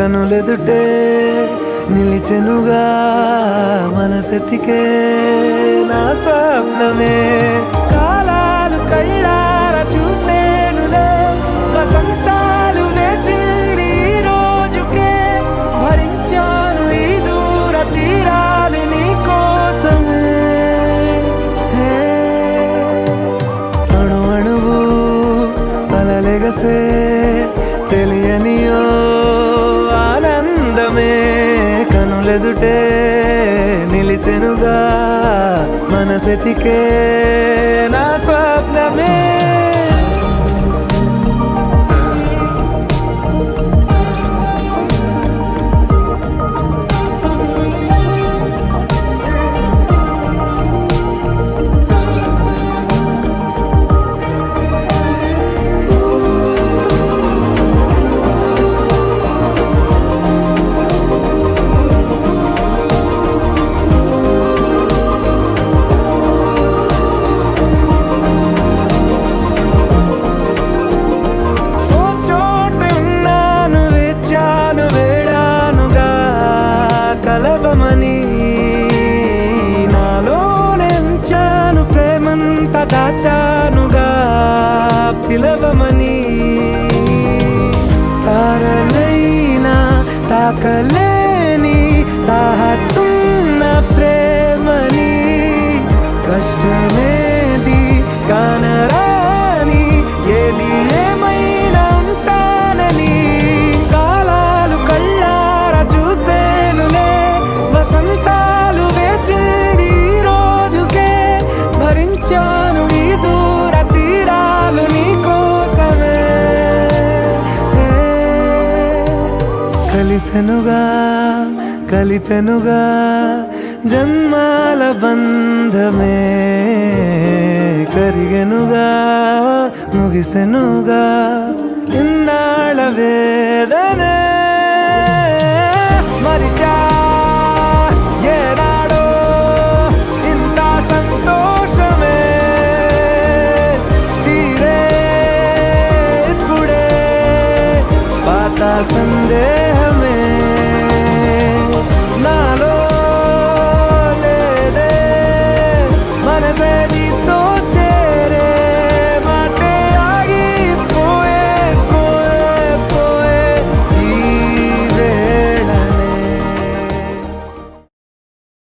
కనులెదుటే నిలిచెనుగా మనసెతికే నా స్వప్నమే కాలాలు కళ్ళార చూసేనులే వసంతాలు వేచింది ఈ రోజుకే భరించాను ఈ దూర తీరాలు నీ కోసమే అణు అణువు అలలెగసే తెలియనియో ఆనందమే కనులెదుటే నిలిచెనుగా మనసెతికే నా స్వప్నమే కలవమని నాలోనెంచాను ప్రేమంత దాచానుగా పిలవమని తారలైనా తాకలేని తాహతున్న ప్రేమని కష్టమేది కానరాని ఏది ఏమైనా ఉంటానని కాలాలు కళ్ళార చూసేనులే వసంతాలు వేచింది ఈ రోజుకే భరించాను ఈ దూర తీరాలు నీ కోసమే కలిసెనుగా కలిపెనుగా జన్మాల బంధమే కరిగెనుగా ముగిసెనుగా ఇన్నాళ్ళ వేదనే మరిచా ఏనాడో ఇంత సంతోషమే తీరే ఇప్పుడే పాత సందే